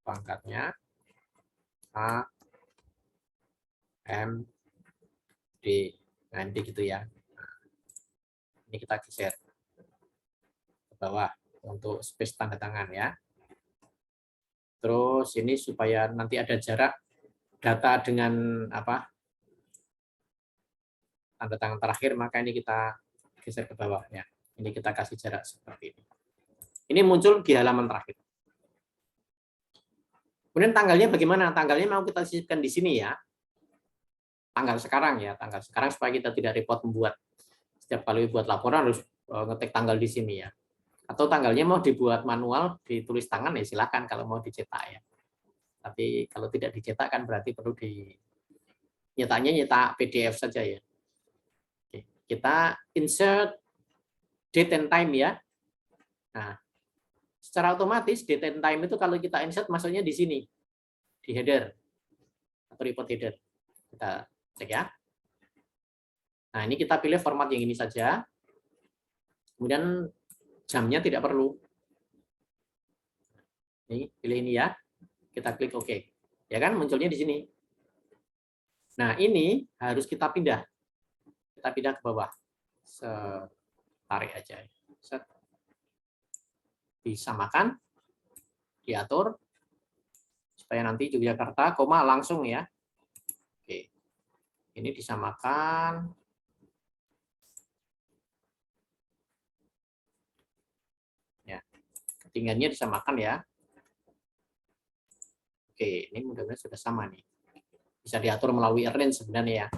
pangkatnya AMD. Nanti gitu ya. Nah, ini kita geser ke bawah untuk space tanda tangan ya. Terus ini supaya nanti ada jarak data dengan apa? Tanda tangan terakhir, maka ini kita geser ke bawah ya. Ini kita kasih jarak seperti ini. Ini muncul di halaman terakhir. Kemudian tanggalnya bagaimana? Tanggalnya mau kita sisipkan di sini ya. Tanggal sekarang ya, tanggal sekarang supaya kita tidak repot membuat setiap kali buat laporan harus ngetik tanggal di sini ya. Atau tanggalnya mau dibuat manual, ditulis tangan ya silakan kalau mau dicetak ya. Tapi kalau tidak dicetak kan berarti perlu nyetak PDF saja ya. Oke, kita insert date and time ya. Nah, secara otomatis date and time itu kalau kita insert masuknya di sini, di header atau report header. Kita cek ya. Nah, ini kita pilih format yang ini saja. Kemudian jamnya tidak perlu. Ini pilih ini ya. Kita klik OK. Ya kan munculnya di sini. Nah, ini harus kita pindah. Kita pindah ke bawah. Tarik aja. Set. Disamakan, diatur supaya nanti Yogyakarta, koma langsung ya. Oke. Ini disamakan. Ya. Ketinggiannya disamakan ya. Oke, ini mudah-mudahan sudah sama nih. Bisa diatur melalui arrange sebenarnya ya.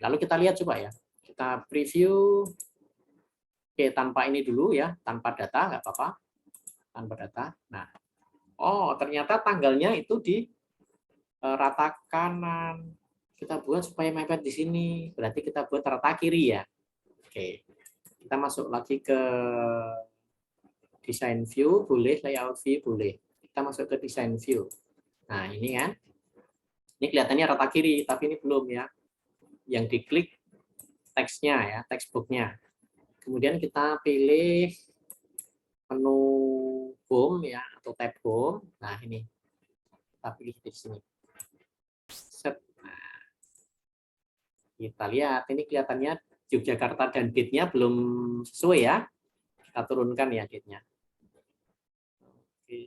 Lalu kita lihat coba ya. Kita preview. Oke, tanpa ini dulu ya, tanpa data nggak apa-apa. Tanpa data. Nah, oh ternyata tanggalnya itu di rata kanan. Kita buat supaya mepet di sini. Berarti kita buat rata kiri ya. Oke. Kita masuk lagi ke design view, boleh, layout view, boleh. Kita masuk ke design view. Nah, ini kan. Ini kelihatannya rata kiri, tapi ini belum ya. Yang diklik teksnya ya, textbooknya. Kemudian kita pilih menu home ya, atau tab home. Nah, ini. Kita pilih di sini. Set. Nah, kita lihat, ini kelihatannya Yogyakarta dan date-nya belum sesuai ya. Kita turunkan ya date-nya.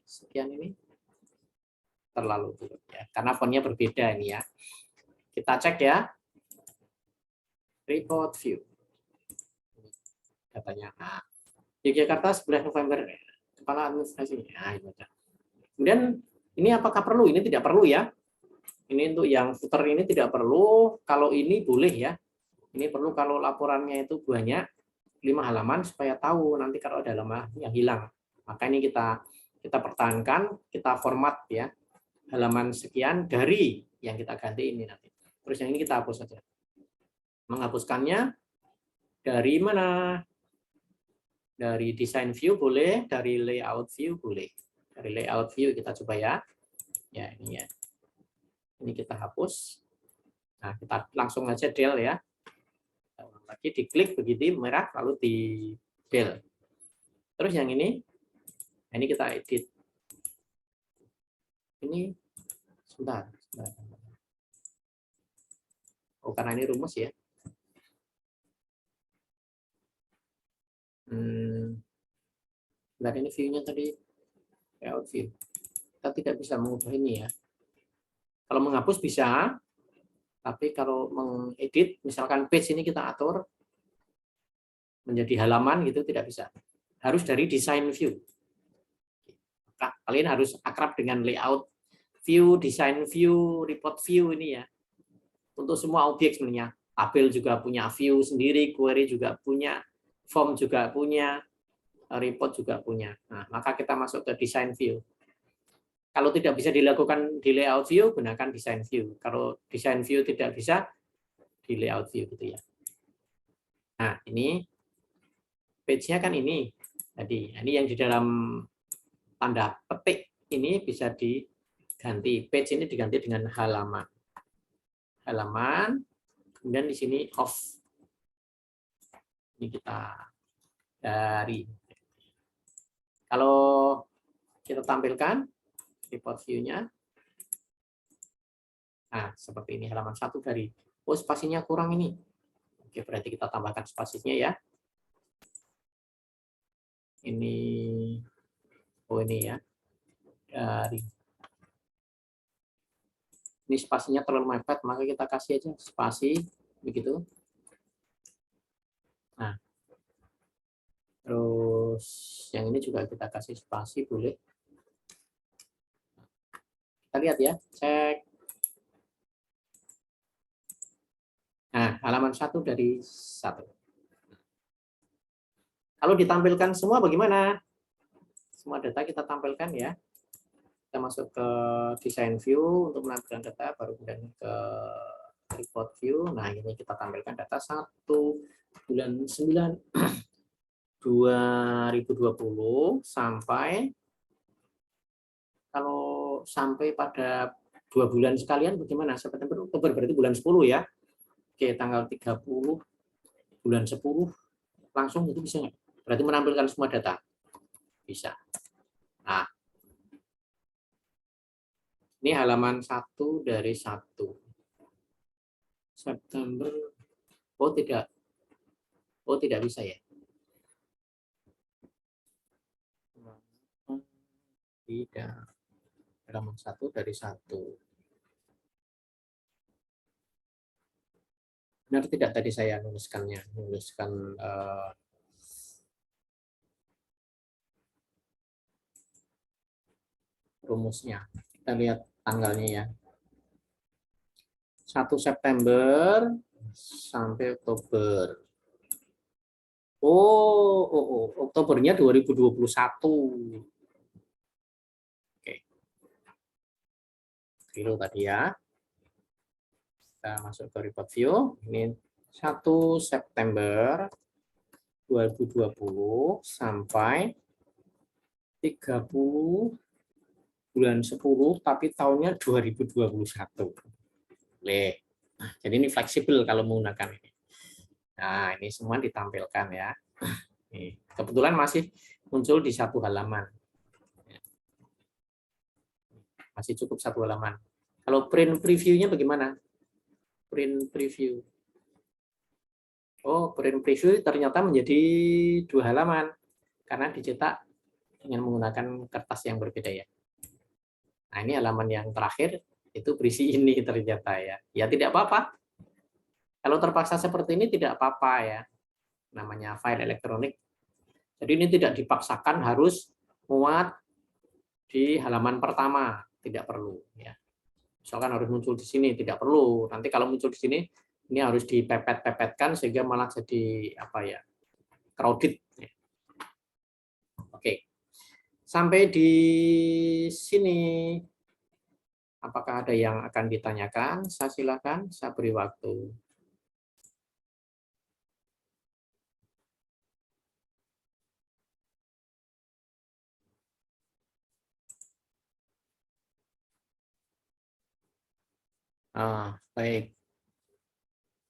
sekian ini terlalu turun ya, karena fontnya berbeda ini ya. Kita cek ya, report view datanya. Nah, Yogyakarta 11 November, kepala administrasi. Nah, ini ada. Kemudian ini apakah perlu? Ini tidak perlu ya. Ini untuk yang footer ini tidak perlu. Kalau ini boleh ya. Ini perlu kalau laporannya itu banyak 5 halaman supaya tahu nanti kalau ada halaman yang hilang. Maka ini kita pertahankan, kita format ya. Halaman sekian dari yang kita ganti ini nanti. Terus yang ini kita hapus saja. Menghapuskannya dari mana? Dari design view boleh, dari layout view boleh. Dari layout view kita coba ya. Ya, ini ya. Ini kita hapus. Nah, kita langsung aja del ya. Lagi diklik begitu merah lalu di del. Terus yang ini kita edit. Ini sebentar. Oh, karena ini rumus ya. Nah, ini view-nya tadi layout view. Kita tidak bisa mengubah ini ya. Kalau menghapus bisa, tapi kalau mengedit, misalkan page ini kita atur menjadi halaman gitu tidak bisa. Harus dari design view. Kalian harus akrab dengan layout view, design view, report view ini ya. Untuk semua objek sebenarnya. Tabel juga punya view sendiri, query juga punya, form juga punya, report juga punya. Nah, maka kita masuk ke design view. Kalau tidak bisa dilakukan di layout view, gunakan design view. Kalau design view tidak bisa, di layout view gitu ya. Nah, ini page-nya kan ini. Jadi, ini yang di dalam tanda petik ini bisa diganti. Page ini diganti dengan halaman. Halaman, kemudian di sini off. Ini kita dari. Kalau kita tampilkan report view-nya, nah seperti ini halaman 1 dari. Oh, spasinya kurang ini. Oke, berarti kita tambahkan spasinya ya. Ini, oh ini ya, dari. Ini spasinya terlalu mepet, maka kita kasih aja spasi, begitu. Nah, terus yang ini juga kita kasih spasi, boleh. Kita lihat ya, cek. Nah, halaman 1 dari 1. Kalau ditampilkan semua bagaimana? Semua data kita tampilkan ya. Kita masuk ke design view untuk menampilkan data, baru kemudian ke report view. Nah, ini kita tampilkan data 1 bulan 9 2020 sampai, kalau sampai pada 2 bulan sekalian bagaimana? September, Oktober, berarti bulan 10 ya. Oke, tanggal 30 bulan 10 langsung itu bisa nggak? Berarti menampilkan semua data. Bisa. Nah, ini halaman 1 dari 1. September. Oh, tidak. Oh, tidak bisa ya. Tidak. Halaman 1 dari 1. Benar tidak tadi saya menuliskannya? Menuliskan rumusnya. Kita lihat tanggalnya ya. 1 September sampai Oktober. Oh, Oktobernya 2021. Oke. Kilo tadi ya. Kita masuk ke report view. Ini 1 September 2020 sampai 30 bulan 10, tapi tahunnya 2021. Boleh. Nah, jadi ini fleksibel kalau menggunakan ini. Nah, ini semua ditampilkan ya. Nih, kebetulan masih muncul di 1 halaman. Masih cukup 1 halaman. Kalau print preview-nya bagaimana? Print preview. Oh, print preview ternyata menjadi 2 halaman. Karena dicetak dengan menggunakan kertas yang berbeda ya. Nah, ini halaman yang terakhir, itu berisi ini ternyata ya. Ya tidak apa-apa. Kalau terpaksa seperti ini tidak apa-apa ya. Namanya file elektronik. Jadi ini tidak dipaksakan harus muat di halaman pertama, tidak perlu ya. Misalkan harus muncul di sini, tidak perlu. Nanti kalau muncul di sini, ini harus dipepet-pepetkan sehingga malah jadi apa ya, crowded. Oke, sampai di sini. Apakah ada yang akan ditanyakan? Saya silakan, saya beri waktu. Baik.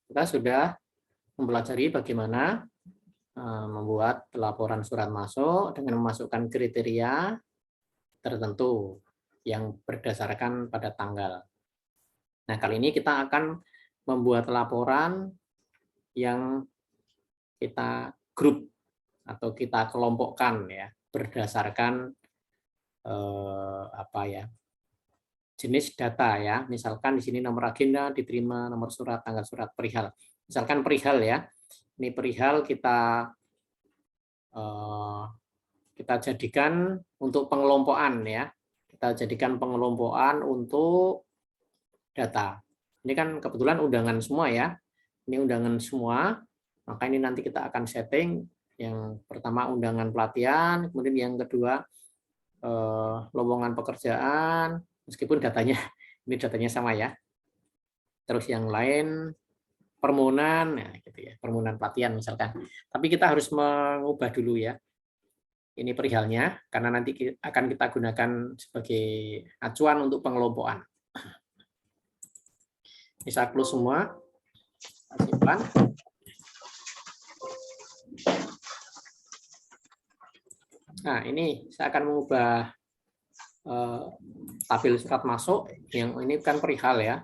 Kita sudah mempelajari bagaimana membuat laporan surat masuk dengan memasukkan kriteria tertentu yang berdasarkan pada tanggal. Nah, kali ini kita akan membuat laporan yang kita grup atau kita kelompokkan ya berdasarkan apa ya, jenis data ya. Misalkan di sini nomor agenda diterima, nomor surat, tanggal surat, perihal. Misalkan perihal ya. Ini perihal kita jadikan untuk pengelompokan ya. Kita jadikan pengelompokan untuk data. Ini kan kebetulan undangan semua ya. Ini undangan semua. Maka ini nanti kita akan setting yang pertama undangan pelatihan, kemudian yang kedua lowongan pekerjaan, meskipun datanya ini datanya sama ya. Terus yang lain permohonan, ya gitu ya, permohonan pelatihan misalkan. Tapi kita harus mengubah dulu ya. Ini perihalnya karena nanti akan kita gunakan sebagai acuan untuk pengelompokan. Bisa close semua. Simpan. Nah, ini saya akan mengubah tabel surat masuk. Yang ini kan perihal ya.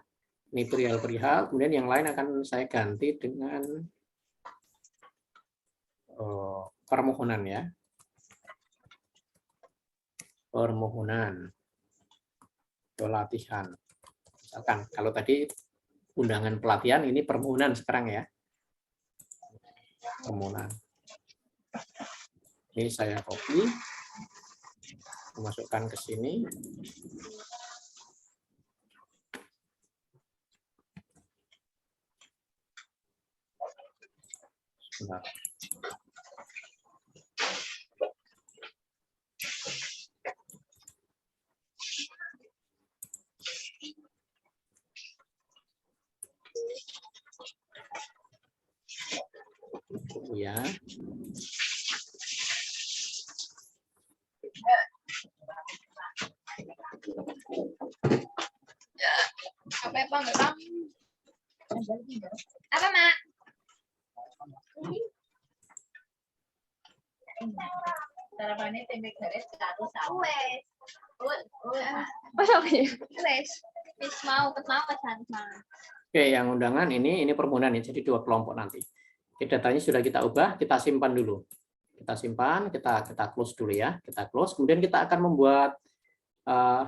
Ini perihal, kemudian yang lain akan saya ganti dengan permohonan ya. Permohonan pelatihan. Misalkan kalau tadi undangan pelatihan, ini permohonan sekarang ya. Permohonan. Ini saya copy, masukkan ke sini. Sebentar. Ya. Apa ya, Pak? Apa, Mak? Sarapannya tempe garis satu. Wes mau Oke, yang undangan ini permohonan ya, jadi 2 kelompok nanti. Oke, datanya sudah kita ubah, kita simpan dulu. Kita simpan, kita close dulu ya. Kita close, kemudian kita akan membuat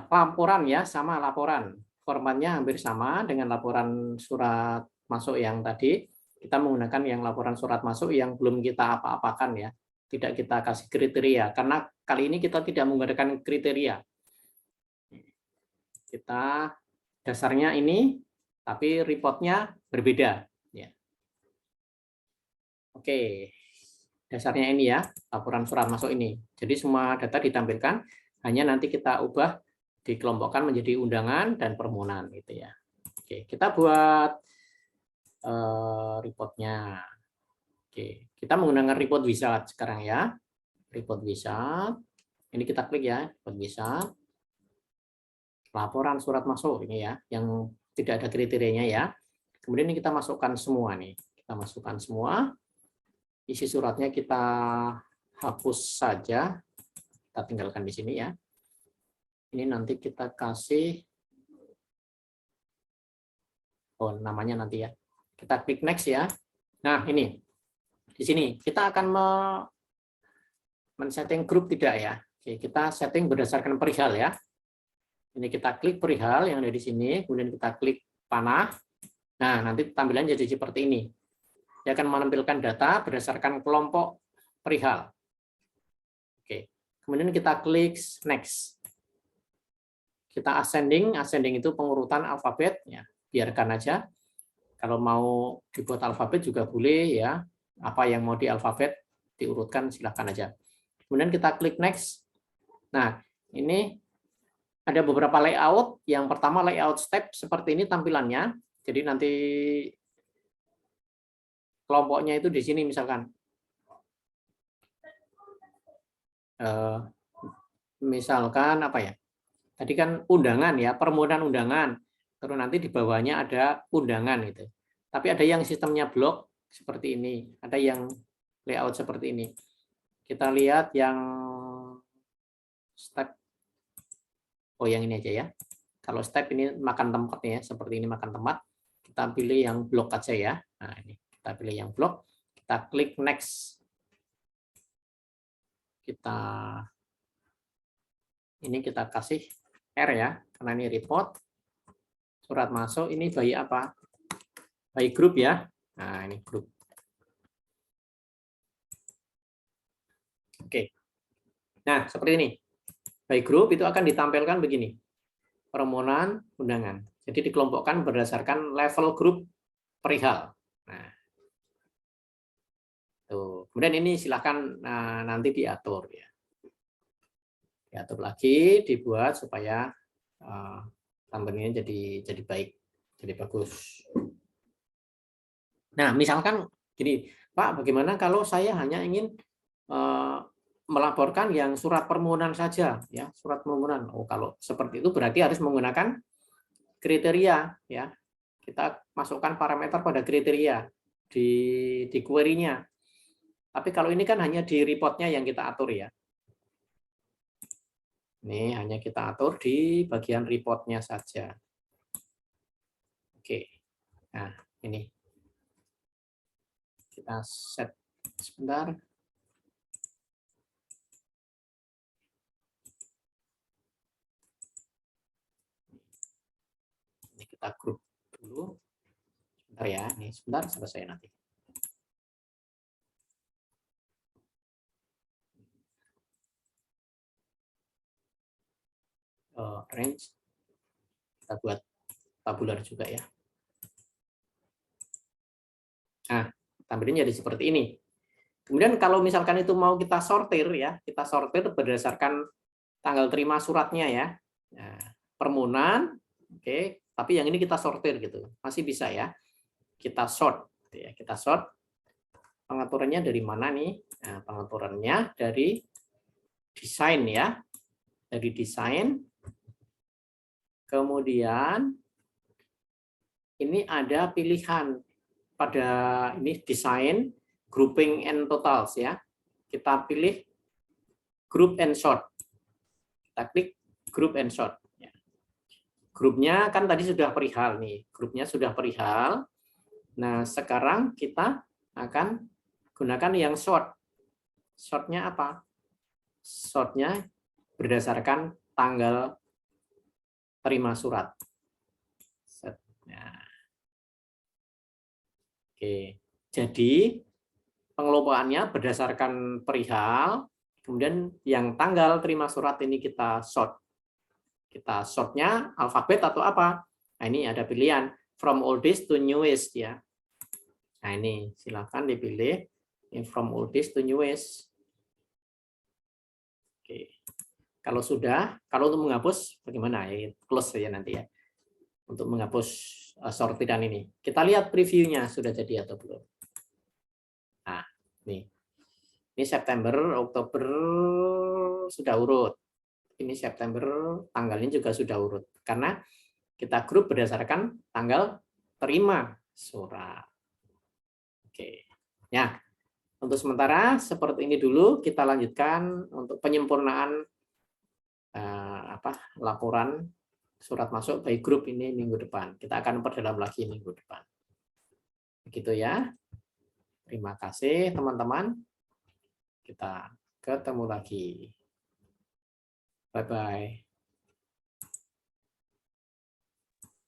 laporan ya, sama laporan. Formatnya hampir sama dengan laporan surat masuk yang tadi. Kita menggunakan yang laporan surat masuk yang belum kita apa-apakan ya. Tidak kita kasih kriteria, karena kali ini kita tidak menggunakan kriteria. Kita dasarnya ini, tapi reportnya berbeda. Ya. Oke, dasarnya ini ya, laporan surat masuk ini. Jadi semua data ditampilkan, hanya nanti kita ubah, dikelompokkan menjadi undangan dan permohonan gitu ya. Oke, kita buat reportnya. Oke, kita menggunakan report wizard sekarang ya. Report wizard. Ini kita klik ya, report wizard. Laporan surat masuk ini ya, yang tidak ada kriterianya ya. Kemudian ini kita masukkan semua nih. Kita masukkan semua. Isi suratnya kita hapus saja. Kita tinggalkan di sini ya. Ini nanti kita kasih namanya nanti ya. Kita klik next ya. Nah, ini. Di sini kita amen-setting grup tidak ya. Oke, kita setting berdasarkan perihal ya. Ini kita klik perihal yang ada di sini, kemudian kita klik panah. Nah, nanti tampilannya jadi seperti ini. Dia akan menampilkan data berdasarkan kelompok perihal. Oke, kemudian kita klik next. Kita ascending itu pengurutan alfabet, ya biarkan aja. Kalau mau dibuat alfabet juga boleh ya. Apa yang mau di alfabet diurutkan silahkan aja. Kemudian kita klik next. Nah, ini ada beberapa layout. Yang pertama layout step seperti ini tampilannya. Jadi nanti kelompoknya itu di sini misalkan. Misalkan apa ya? Tadi kan undangan ya, permohonan undangan. Terus nanti di bawahnya ada undangan itu. Tapi ada yang sistemnya blok seperti ini, ada yang layout seperti ini. Kita lihat yang step. Oh, yang ini aja ya. Kalau step ini makan tempat ya, seperti ini makan tempat. Kita pilih yang blok aja ya. Nah, ini kita pilih yang blok. Kita klik next. Ini kita kasih R ya, karena ini report. Surat masuk ini by apa? By group ya. Nah, ini grup. Oke. Nah, seperti ini. By group itu akan ditampilkan begini. Permohonan undangan. Jadi dikelompokkan berdasarkan level grup perihal. Nah, tuh. Kemudian ini silakan nanti diatur ya. Diatur lagi, dibuat supaya tampilannya jadi baik, jadi bagus. Nah, misalkan gini, Pak, bagaimana kalau saya hanya ingin melaporkan yang surat permohonan saja, ya, surat permohonan. Oh, kalau seperti itu berarti harus menggunakan kriteria, ya. Kita masukkan parameter pada kriteria di query-nya. Tapi kalau ini kan hanya di report-nya yang kita atur ya. Ini hanya kita atur di bagian report-nya saja. Oke. Nah, ini. Kita set sebentar. Ini kita grup dulu. Sebentar ya, ini sebentar selesai nanti. Range. Kita buat tabular juga ya. Nah, tampilannya jadi seperti ini. Kemudian kalau misalkan itu mau kita sortir ya, kita sortir berdasarkan tanggal terima suratnya ya. Nah, permohonan, oke, tapi yang ini kita sortir gitu, masih bisa ya. Kita sort, gitu ya. Kita sort. Pengaturannya dari mana nih? Nah, pengaturannya dari desain ya, dari desain. Kemudian ini ada pilihan pada ini desain, grouping and totals ya. Kita pilih group and sort. Kita klik group and sort. Grupnya kan tadi sudah perihal nih, grupnya sudah perihal. Nah, sekarang kita akan gunakan yang sort. Sortnya apa? Sortnya berdasarkan tanggal terima surat. Nah. Oke, jadi pengelompokannya berdasarkan perihal, kemudian yang tanggal terima surat ini kita sort. Kita sortnya alfabet atau apa? Nah, ini ada pilihan from oldest to newest ya. Nah, ini silakan dipilih from oldest to newest. Oke. Kalau sudah, kalau untuk menghapus bagaimana ya? Close saja nanti ya. Untuk menghapus sortiran ini. Kita lihat previewnya sudah jadi atau belum. Nah, nih. Ini September, Oktober sudah urut. Ini September, tanggalnya juga sudah urut. Karena kita grup berdasarkan tanggal terima surat. Oke. Ya, untuk sementara seperti ini dulu. Kita lanjutkan untuk penyempurnaan laporan surat masuk by grup ini minggu depan. Kita akan perdalam lagi minggu depan. Begitu ya. Terima kasih teman-teman. Kita ketemu lagi. Bye-bye.